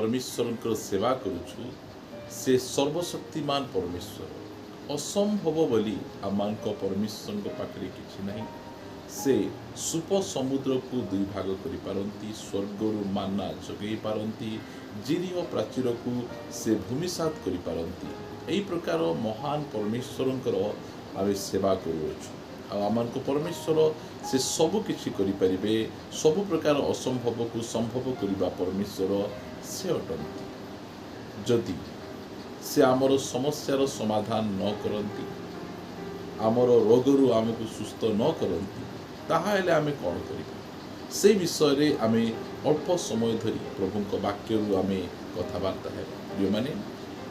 परमेश्वर सेवा करुछु से सर्वशक्तिमान परमेश्वर असंभव बोली आमान परमेश्वर पाखे किसी नहीं। से सुप समुद्र को दुई भाग करि पारंती, स्वर्गरु माना जगै पारंती, जिरिय प्राचीर को से भूमिसात करि पारंती। एई प्रकार महान परमेश्वरंकर आमे सेवा करूछु। आमान को परमेश्वर से सबु किछि करि परिबे, सबु प्रकार असंभव को संभव करिबा परमेश्वर से अटंती। जदि से आमर समस्यार समाधान न करंती, आमर रोगरु आमको सुस्थ न करंती, ताहाले आमे कौन करिबा? से विषय रे आमे अल्प समय धरी प्रभुଙ୍କ वाक्यरु आमे कथाबार्ता है। प्रिय माने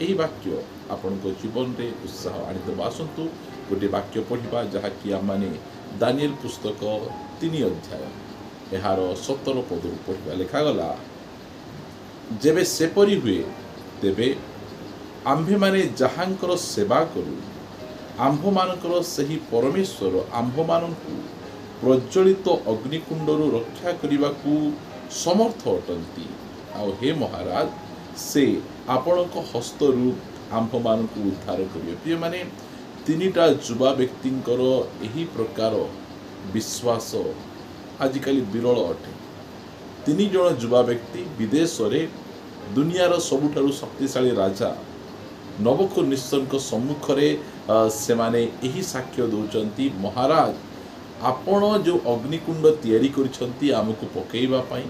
एही वाक्य आपनको जीवन रे उत्साह आनि देबा। आसंतु गोटे वाक्य पढ़िबा जहाँकि आमे दानिएल पुस्तक 3 अध्याय एहार 17 पद पढ़िबा। लिखा गला, जेबे सेपरी हुए तेबे आम्भे माने जहाँकर सेवा करू, आम्भ मानकर सही परमेश्वर आम्भ मानकु प्रज्वलित अग्निकुंडरू रक्षा करने समर्थ अटंती। आउ हे महाराज, से आपणक हस्तरू आम्भ मानकु उद्धार करिवे। प्रिय माने तीनिटा युवा व्यक्तिंकर एही प्रकार विश्वास आजिकाली विरल अटे। 3 जन युवा व्यक्ति विदेश रे दुनियार सबुठारु शक्तिशाली राजा नबुकदनेस्सर सम्मुख रे से माने एही साक्ष्य दौचंती, महाराज आपण जो अग्निकुंड तैयारी करिसंती आमको पकेइबा पई,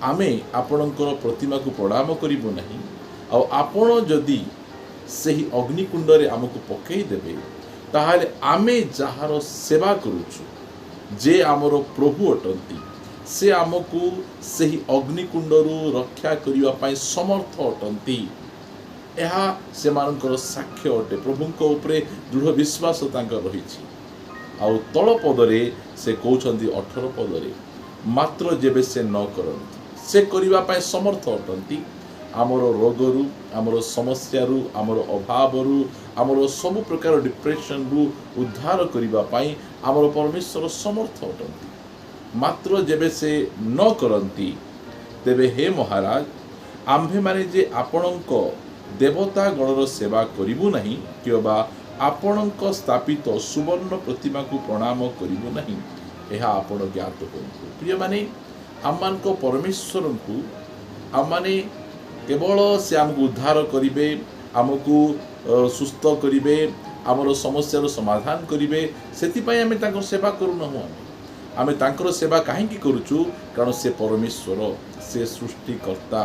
आमे आपणकर प्रतिमा को प्रणाम करिबो नहीं। आ आपण जदि सही अग्निकुंड रे आमको पकेइ देबे, ताहाले आमे जहार सेवा करूछु, जे आमर प्रभु अटंती, से आमको सही अग्निकुंडरू रक्षा करिबा पई समर्थ अटंती। एहा सेमानकर साक्ष्य अटे। प्रभुଙ୍କ उपरे दृढ़ विश्वास तांकर रहिछि। आउ तल पदरे से कहउछंती 18 पदरे, मात्र जेबे से न करंती, से करिबा पई समर्थ अटंती। आमर रोगरु, आमर समस्यारु, आमर अभावरु, आमर सब प्रकार डिप्रेशन रु उद्धार करिबा पई आमर परमेश्वर समर्थ अटंती। मात्र जेबे से न करंती, तेबे हे महाराज, आम्भे माने जे आपणक देवता गणर सेवा करिबु नहीं, किबा आपणक स्थापित सुवर्ण प्रतिमा को प्रणाम करिबु नहीं, एहा आपण ज्ञात करंतु। प्रिय माने आमान को परमेश्वर को आमाने केवल से आमको उद्धार करिवे, आमको सुस्थ करिवे, आमर समस्यार समाधान करिवे, सेति पई आमे तांकर सेवा करू नहु। आमे तांकर सेवा काहेकि करूछु? कारण से परमेश्वर, से सृष्टिकर्ता,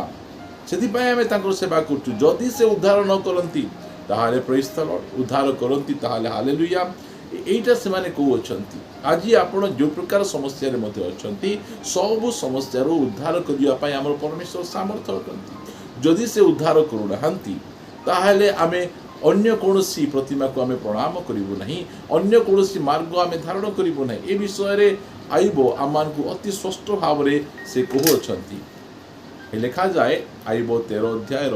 सेति पई आमे तांकर सेवा करूछु। जदि से उद्धार न करंती, ताहाले प्रेज द लॉर्ड, उद्धार करंती ताहाले हालेलुया। एइटा से माने को अछंती। आज आपण जो प्रकार समस्या रे मध्ये अछंती, सब समस्या रो उद्धार करिया पई हमर परमेश्वर सामर्थ्य अछंती। जदि से उद्धार करू नहंती, ताहाले आमे अन्य कोनोसी प्रतिमा को आमे प्रणाम करिवु नहीं, अन्य कोनोसी मार्ग आमे धारण करिवु नहीं। ए विषय रे आइबो आमान को अति स्पष्ट भाव रे से कहू अछंती। लिखा जाए आइबो 13 अध्याय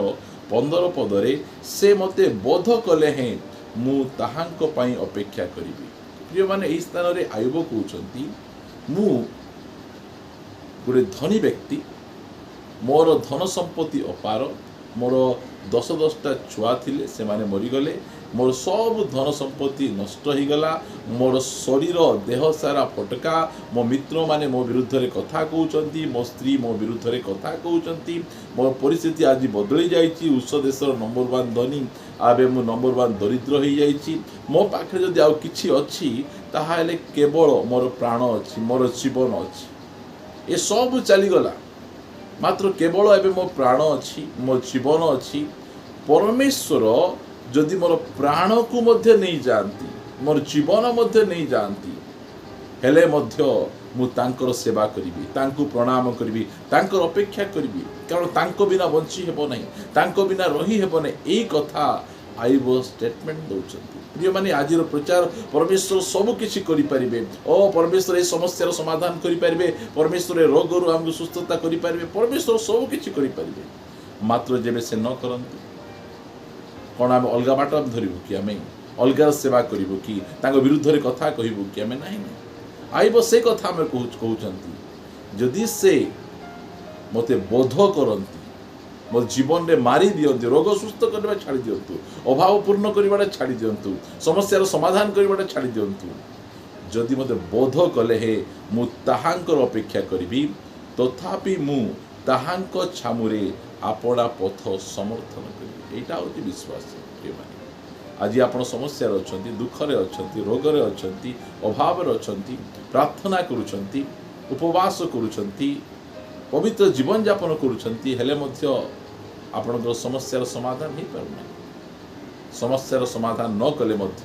15 पदरे, से मते बोध कले हैं मु ताहांक पई अपेक्षा करिबी। प्रिय माने एई स्थान रे आइबो कहउछंती, मु गोटे धनी व्यक्ति, मोर धन संपत्ति अपार, मोर 10-10टा छुआ थिले, से माने मरीगले, मोर सब धन संपत्ति नष्ट हो गला, मोर शरीर देह सारा फटका, मो मित्र माने मो विरुद्ध रे कथा कहउचंती, मो स्त्री मो विरुद्ध रे कथा कहउचंती, मोर परिस्थिति आज बदली जाइछि। उस देशर नंबर 1 धनी, आबे मु नंबर 1 दरिद्र हो जाइछि। मो पाखे जदि आउ किछि अछि, ताहाले केवल मोर प्राण अछि, मोर जीवन अछि। ए सब चली गला, मात्र केवल एबे मो प्राण अछि, मो जीवन अछि। परमेश्वर जदि मोर प्राण को मध्य नहीं जानती, मोर जीवन मध्य नहीं जानती, हेले मध्य मु तांकर सेवा करिबी, तांको प्रणाम करिबी, तांकर अपेक्षा करिबी, कारण तांको बिना बंची हेबो नहीं, तांको बिना रही हेबो नहीं। एई कथा आइबो स्टेटमेंट दउचंती। प्रिय माने आजिर प्रचार परमेश्वर सब किछि करि परिबे। ओ परमेश्वर ए समस्यार समाधान करि परिबे, परमेश्वर ए रोगरु हमको सुस्थता करि परिबे, परमेश्वर सब किछि करि परिबे। मात्र जेबे से न करंती, कोन आमे अलगा बाट धरिबु कि आमे अलगार सेवा करिबु कि तांको विरुद्ध रे कथा कहिबु कि आमे नाही। आइबो से कथा आमे कहउचंती, जदि से मते बोध करंती, ମୋ ଜୀବନରେ ମାରି ଦିଅନ୍ତୁ, ରୋଗ ସୁସ୍ଥ କରିବା ଛାଡ଼ି ଦିଅନ୍ତୁ, ଅଭାବ ପୂର୍ଣ୍ଣ କରିବାଟା ଛାଡ଼ି ଦିଅନ୍ତୁ, ସମସ୍ୟାର ସମାଧାନ କରିବାଟା ଛାଡ଼ି ଦିଅନ୍ତୁ। ଯଦି ମୋତେ ବୋଧ କଲେ ହେ ମୁଁ ତାହାଙ୍କର ଅପେକ୍ଷା କରିବି, ତଥାପି ମୁଁ ତାହାଙ୍କ ଛାମୁରେ ଆପଣା ପଥ ସମର୍ଥନ କରିବି। ଏଇଟା ହେଉଛି ବିଶ୍ୱାସ। ପ୍ରିୟମାନେ, ଆଜି ଆପଣ ସମସ୍ୟାରେ ଅଛନ୍ତି, ଦୁଃଖରେ ଅଛନ୍ତି, ରୋଗରେ ଅଛନ୍ତି, ଅଭାବରେ ଅଛନ୍ତି, ପ୍ରାର୍ଥନା କରୁଛନ୍ତି, ଉପବାସ କରୁଛନ୍ତି, ପବିତ୍ର ଜୀବନଯାପନ କରୁଛନ୍ତି, ହେଲେ ମଧ୍ୟ ଆପଣଙ୍କର ସମସ୍ୟାର ସମାଧାନ ହେଇପାରୁନାହିଁ। ସମସ୍ୟାର ସମାଧାନ ନ କଲେ ମଧ୍ୟ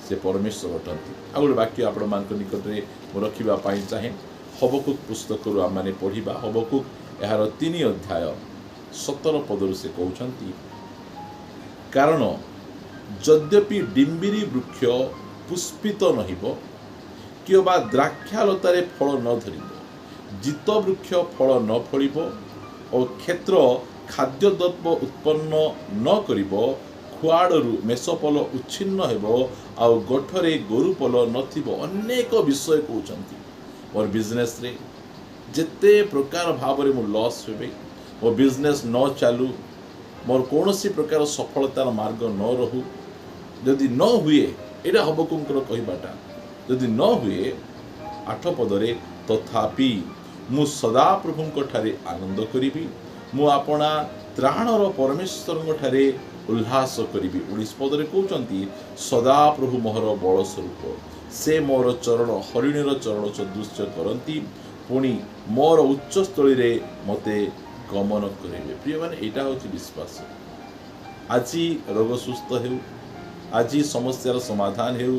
ସେ ପରମେଶ୍ୱର ଅଟନ୍ତି। ଆଉ ଗୋଟେ ବାକ୍ୟ ଆପଣମାନଙ୍କ ନିକଟରେ ମୁଁ ରଖିବା ପାଇଁ ଚାହେଁ। ହବକୁକ ପୁସ୍ତକରୁ ଆମମାନେ ପଢ଼ିବା। ହବକୁକ ଏହାର 3 ଅଧ୍ୟାୟ 17 ପଦରୁ ସେ କହୁଛନ୍ତି, କାରଣ ଯଦ୍ୟପି ଡିମ୍ବିରି ବୃକ୍ଷ ପୁଷ୍ପିତ ନହେବ, କିମ୍ବା ଦ୍ରାକ୍ଷାଲତାରେ ଫଳ ନ ଧରିବ, ଜିତ ବୃକ୍ଷ ଫଳ ନ ଫଳିବ ଓ କ୍ଷେତ୍ର ଖାଦ୍ୟଦ୍ରବ୍ୟ ଉତ୍ପନ୍ନ ନ କରିବ, ଖୁଆଡ଼ରୁ ମେଷପଲ ଉଚ୍ଛିନ୍ନ ହେବ, ଆଉ ଗୋଠରେ ଗୋରୁପଲ ନଥିବ। ଅନେକ ବିଷୟ କହୁଛନ୍ତି। ମୋର ବିଜନେସ୍ରେ ଯେତେ ପ୍ରକାର ଭାବରେ ମୁଁ ଲସ୍ ହେବେ, ମୋ ବିଜନେସ୍ ନ ଚାଲୁ, ମୋର କୌଣସି ପ୍ରକାର ସଫଳତାର ମାର୍ଗ ନ ରହୁ, ଯଦି ନ ହୁଏ, ଏଇଟା ହବକୁଙ୍କର କହିବାଟା, ଯଦି ନ ହୁଏ 8 ପଦରେ, ତଥାପି ମୁଁ ସଦାପ୍ରଭୁଙ୍କ ଠାରେ ଆନନ୍ଦ କରିବି, ମୁଁ ଆପଣା ତ୍ରାଣର ପରମେଶ୍ୱରଙ୍କ ଠାରେ ଉଲ୍ଲାସ କରିବି। 19 ପଦରେ କହୁଛନ୍ତି, ସଦାପ୍ରଭୁ ମୋହର ବଳ ସ୍ୱରୂପ, ସେ ମୋର ଚରଣ ହରିଣୀର ଚରଣ ସଦୃଶ୍ୟ କରନ୍ତି, ପୁଣି ମୋର ଉଚ୍ଚସ୍ଥଳୀରେ ମୋତେ ଗମନ କରିବେ। ପ୍ରିୟମାନେ, ଏଇଟା ହେଉଛି ବିଶ୍ୱାସ। ଆଜି ରୋଗ ସୁସ୍ଥ ହେଉ, ଆଜି ସମସ୍ୟାର ସମାଧାନ ହେଉ,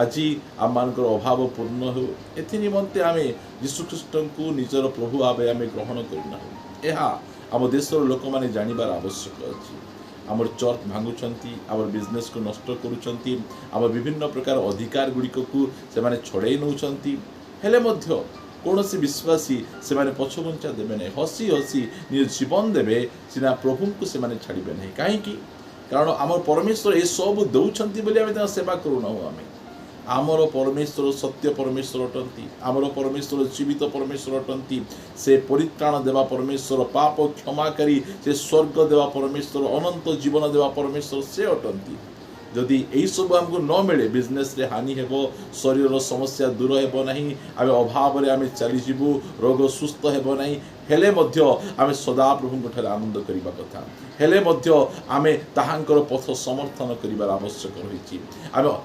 ଆଜି ଆମମାନଙ୍କର ଅଭାବ ପୂର୍ଣ୍ଣ ହେଉ, ଏଥି ନିମନ୍ତେ ଆମେ ଯୀଶୁଖ୍ରୀଷ୍ଟଙ୍କୁ ନିଜର ପ୍ରଭୁ ଭାବେ ଆମେ ଗ୍ରହଣ କରିନାହୁଁ। ଏହା ଆମ ଦେଶର ଲୋକମାନେ ଜାଣିବାର ଆବଶ୍ୟକ ଅଛି। ଆମର ଚର୍ଚ୍ଚ ଭାଙ୍ଗୁଛନ୍ତି, ଆମର ବିଜନେସ୍କୁ ନଷ୍ଟ କରୁଛନ୍ତି, ଆମର ବିଭିନ୍ନ ପ୍ରକାର ଅଧିକାର ଗୁଡ଼ିକକୁ ସେମାନେ ଛଡ଼େଇ ନେଉଛନ୍ତି, ହେଲେ ମଧ୍ୟ କୌଣସି ବିଶ୍ୱାସୀ ସେମାନେ ପଛଘୁଞ୍ଚା ଦେବେ ନାହିଁ। ହସି ହସି ନିଜ ଜୀବନ ଦେବେ, ସିନା ପ୍ରଭୁଙ୍କୁ ସେମାନେ ଛାଡ଼ିବେ ନାହିଁ। କାହିଁକି? କାରଣ ଆମର ପରମେଶ୍ୱର ଏସବୁ ଦେଉଛନ୍ତି ବୋଲି ଆମେ ତାଙ୍କ ସେବା କରୁନାହୁଁ। ଆମର ପରମେଶ୍ୱର ସତ୍ୟ ପରମେଶ୍ୱର ଅଟନ୍ତି, ଆମର ପରମେଶ୍ୱର ଜୀବିତ ପରମେଶ୍ୱର ଅଟନ୍ତି, ସେ ପରିତ୍ରାଣ ଦେବା ପରମେଶ୍ୱର, ପାପ କ୍ଷମାକାରୀ, ସେ ସ୍ୱର୍ଗ ଦେବା ପରମେଶ୍ୱର, ଅନନ୍ତ ଜୀବନ ଦେବା ପରମେଶ୍ୱର ସେ ଅଟନ୍ତି। ଯଦି ଏହିସବୁ ଆମକୁ ନ ମିଳେ, ବିଜନେସ୍ରେ ହାନି ହେବ, ଶରୀରର ସମସ୍ୟା ଦୂର ହେବ ନାହିଁ, ଆମେ ଅଭାବରେ ଆମେ ଚାଲିଯିବୁ, ରୋଗ ସୁସ୍ଥ ହେବ ନାହିଁ, ହେଲେ ମଧ୍ୟ ଆମେ ସଦାପ୍ରଭୁଙ୍କ ଠାରେ ଆନନ୍ଦ କରିବା କଥା, ହେଲେ ମଧ୍ୟ ଆମେ ତାହାଙ୍କର ପଥ ସମର୍ଥନ କରିବାର ଆବଶ୍ୟକ ରହିଛି।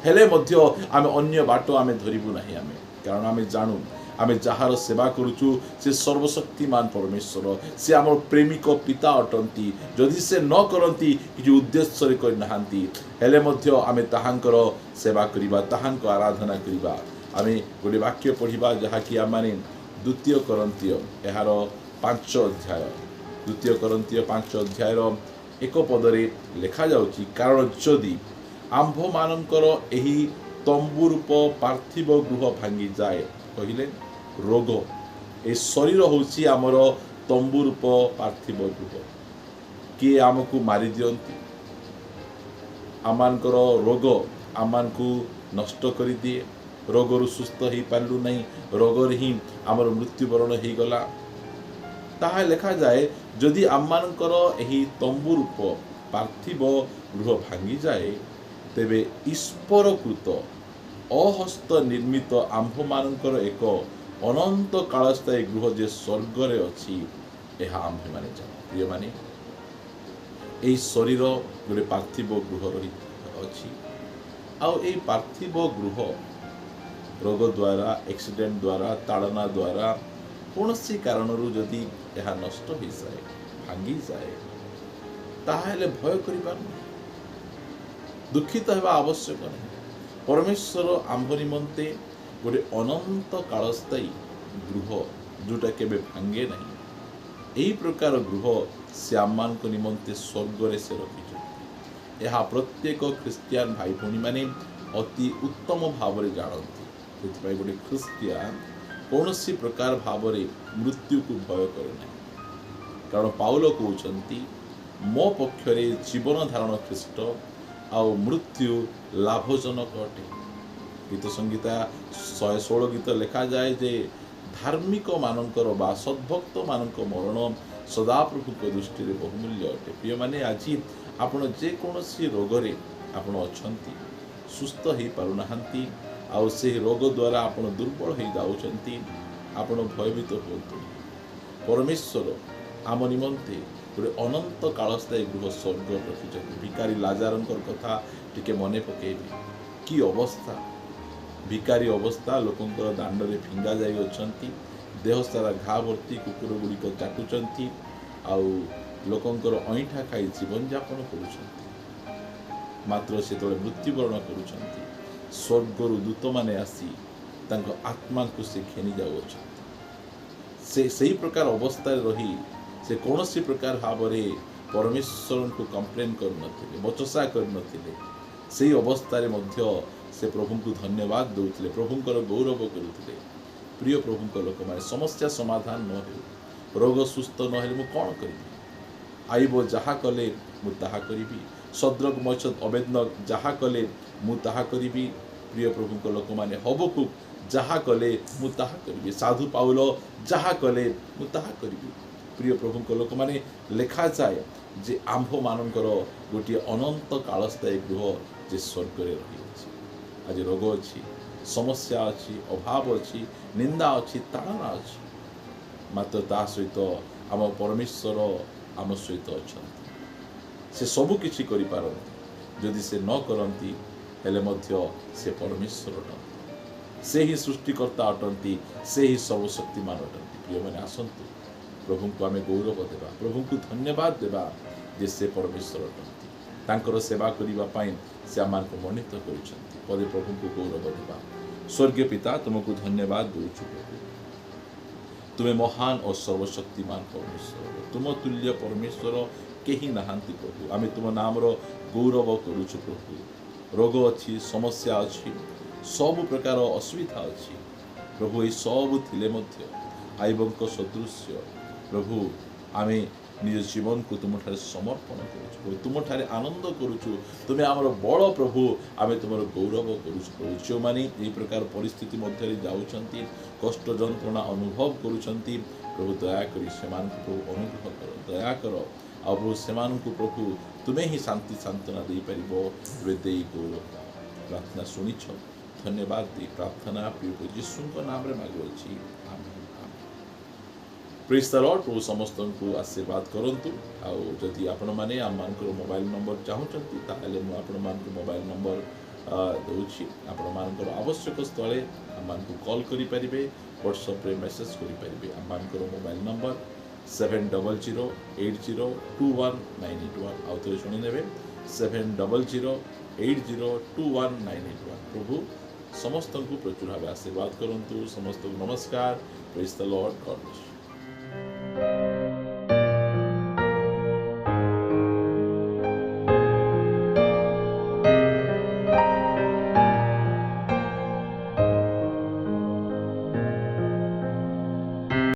ହେଲେ ମଧ୍ୟ ଆମେ ଅନ୍ୟ ବାଟ ଆମେ ଧରିବୁ ନାହିଁ। କାରଣ ଆମେ ଜାଣୁ, ଆମେ ଯାହାର ସେବା କରୁଛୁ ସେ ସର୍ବଶକ୍ତିମାନ ପରମେଶ୍ୱର, ସେ ଆମର ପ୍ରେମିକ ପିତା ଅଟନ୍ତି। ଯଦି ସେ ନ କରନ୍ତି, କିଛି ଉଦ୍ଦେଶ୍ୟରେ କରିନାହାନ୍ତି, ହେଲେ ମଧ୍ୟ ଆମେ ତାହାଙ୍କର ସେବା କରିବା, ତାହାଙ୍କ ଆରାଧନା କରିବା। ଆମେ ଗୋଟେ ବାକ୍ୟ ପଢ଼ିବା, ଯାହାକି ଆମମାନେ 2 କରନ୍ଥୀୟ ଏହାର 5 ଅଧ୍ୟାୟ, 2 କରନ୍ଥୀୟ 5 ଅଧ୍ୟାୟର 1 ପଦରେ ଲେଖାଯାଉଛି, କାରଣ ଯଦି ଆମ୍ଭମାନଙ୍କର ଏହି ତମ୍ବୁ ରୂପ ପାର୍ଥିବ ଗୃହ ଭାଙ୍ଗିଯାଏ, କହିଲେ ରୋଗ, ଏ ଶରୀର ହେଉଛି ଆମର ତମ୍ବୁ ରୂପ ପାର୍ଥିବ ଗୃହ। କିଏ ଆମକୁ ମାରିଦିଅନ୍ତି, ଆମମାନଙ୍କର ରୋଗ ଆମମାନଙ୍କୁ ନଷ୍ଟ କରିଦିଏ, ରୋଗରୁ ସୁସ୍ଥ ହେଇପାରିଲୁ ନାହିଁ, ରୋଗରେ ହିଁ ଆମର ମୃତ୍ୟୁବରଣ ହେଇଗଲା। ତାହା ଲେଖାଯାଏ, ଯଦି ଆମମାନଙ୍କର ଏହି ତମ୍ବୁ ରୂପ ପାର୍ଥିବ ଗୃହ ଭାଙ୍ଗିଯାଏ, ତେବେ ଈଶ୍ୱରକୃତ ଅହସ୍ତ ନିର୍ମିତ ଆମ୍ଭମାନଙ୍କର ଏକ ଅନନ୍ତ କାଳସ୍ଥାୟୀ ଗୃହ ଯେ ସ୍ୱର୍ଗରେ ଅଛି, ଏହା ଆମ୍ଭେମାନେ ଜାଣୁ। ପ୍ରିୟମାନେ, ଏହି ଶରୀର ଗୋଟେ ପାର୍ଥିବ ଗୃହ ଅଛି, ଆଉ ଏହି ପାର୍ଥିବ ଗୃହ ରୋଗ ଦ୍ୱାରା, ଆକ୍ସିଡେଣ୍ଟ ଦ୍ୱାରା, ତାଡ଼ନା ଦ୍ୱାରା, କୌଣସି କାରଣରୁ ଯଦି ଏହା ନଷ୍ଟ ହୋଇଯାଏ, ଭାଙ୍ଗିଯାଏ, ତାହେଲେ ଭୟ କରିବାର ନାହିଁ, ଦୁଃଖିତ ହେବା ଆବଶ୍ୟକ ନାହିଁ। ପରମେଶ୍ୱର ଆମ୍ଭ ନିମନ୍ତେ ଗୋଟେ ଅନନ୍ତ କାଳସ୍ଥାୟୀ ଗୃହ, ଯେଉଁଟା କେବେ ଭାଙ୍ଗେ ନାହିଁ, ଏହି ପ୍ରକାର ଗୃହ ସେ ଆମମାନଙ୍କ ନିମନ୍ତେ ସ୍ୱର୍ଗରେ ସେ ରଖିଛନ୍ତି। ଏହା ପ୍ରତ୍ୟେକ ଖ୍ରୀଷ୍ଟିଆନ ଭାଇ ଭଉଣୀମାନେ ଅତି ଉତ୍ତମ ଭାବରେ ଜାଣନ୍ତି। ସେଥିପାଇଁ ଗୋଟେ ଖ୍ରୀଷ୍ଟିଆନ କୌଣସି ପ୍ରକାର ଭାବରେ ମୃତ୍ୟୁକୁ ଭୟ କରେ ନାହିଁ। କାରଣ ପାଉଲ କହୁଛନ୍ତି, ମୋ ପକ୍ଷରେ ଜୀବନ ଧାରଣ ଖ୍ରୀଷ୍ଟ, ଆଉ ମୃତ୍ୟୁ ଲାଭଜନକ ଅଟେ। ଗୀତ ସଂହିତା 116 ଗୀତ ଲେଖାଯାଏ ଯେ ଧାର୍ମିକ ମାନଙ୍କର ବା ସଦ୍ଭକ୍ତ ମାନଙ୍କ ମରଣ सदाप्रभु दृष्टि में बहुमूल्य अटे। प्रिय माने आज आपण जेकोसी रोग आपण अछंती सुस्थ हो पारुनाहांती आउ से रोग द्वारा आपण दुर्बल हो जाउछंती आपण भयभीत होतु। परमेश्वर आम निमंते गोटे अनंत कालस्थायी गृह स्वर्ग रखिछथि। भिकारी लाजारंकर कथा टिके मने पकेबे कि अवस्था भिकारी अवस्था लोकंकर दांड रे फिंगा जाई अछंती देह सारा घा भर्ती कुकुर गुड़िक चाटुचंती आउ लोकंकर अईठा खाई जीवन यापन करुछंती मात्र से तले मृत्युवरण करुछंती स्वर्गरु दूत माने आसी तांको आत्मा को से घेनी जाउछंती। से सही प्रकार अवस्था रही से कौन सी प्रकार भाव में परमेश्वर को कंप्लेन कर नथिले बचसा कर नथिले सही अवस्था मध्य से प्रभु को धन्यवाद दउथिले प्रभुंकर गौरव करुथिले। प्रिय प्रभुंक लोक माने समस्या समाधान न हो रोग सुस्थ न हेले मु कोन करिबि आइबो जहा कले मु ताहा करिबि सद्रक मचद अवेदनक जहा कले मु ताहा करिबि। प्रिय प्रभुंक लोक माने हबकु जहा कले मु ताहा करिबि साधु पाउल जहा कले मु ताहा करिबि। प्रिय प्रभुंक लोक माने लेखा जाए जे आंभ मानकर गोटे अनंत कालस्थायी गृह जे स्वर्ग रे रही अछि। आज रोग अछि समस्या अच्छी अभाव अच्छी निंदा अच्छी ताड़ना अच्छी मात्र ता सहित आम परमेश्वर आम सहित अच्छा से सबु किछि करि पारंती जदि से न करंती हेले मध्य से परमेश्वर अटंती से ही सृष्टिकर्ता अटंती से ही सर्वशक्तिमान अटंती। प्रिय माने आसंतु प्रभु को आमे गौरव देवा प्रभु को धन्यवाद देवा जे से परमेश्वर अटंती तांकर सेवा करिबा पाई से आमान को मनित करिसंती पदे प्रभु को गौरव देवा। स्वर्गीय पिता तुमको धन्यवाद दूचु प्रभु तुम्हें महान और सर्वशक्तिमान परमेश्वर तुम तुल्य परमेश्वर केही नहांती प्रभु आमे तुम नाम रो गौरव करूछु प्रभु। रोग अच्छी समस्या अच्छी सब प्रकार असुविधा अच्छी प्रभु ये सब थिले मध्य आईबंक सदृश्य प्रभु आमे निज जीवन को तुम ठारे समर्पण करूछु तुम ठारे आनंद करूछु तुम्हें आमर बड़ प्रभु आमे तुमर गौरव करूछु प्रभु। जो माने ये प्रकार परिस्थिति मध्य जाउछंती कष्ट जंत्रणा अनुभव करूछंती प्रभु दया करी सेमान को प्रभु अनुग्रह कर दया कर आ प्रभु सेमान को प्रभु तुम्हें ही शांति सांत्वना दे परिबो हृदय गौरव प्रार्थना सुनिछ धन्यवाद दी प्रार्थना प्रिय यीशु नाम रे मागुछि आमेन। प्रेज द लॉर्ड प्रभु समस्त को आशीर्वाद करंतु आउ जदि आपण माने आम मानकर मोबाइल नंबर चाहूचंती ताले मु आपण मानकर मोबाइल नंबर दउछि आपण मानकर आवश्यक स्थले आम मान को कॉल करि परिबे व्हाट्सएप रे मेसेज करि परिबे आम मानकर मोबाइल नंबर 7008021981 आउ तो सुनि नेबे 7008021981 प्रभु समस्त को प्रचुर भाव आशीर्वाद करंतु समस्त को नमस्कार praise the Lord God bless.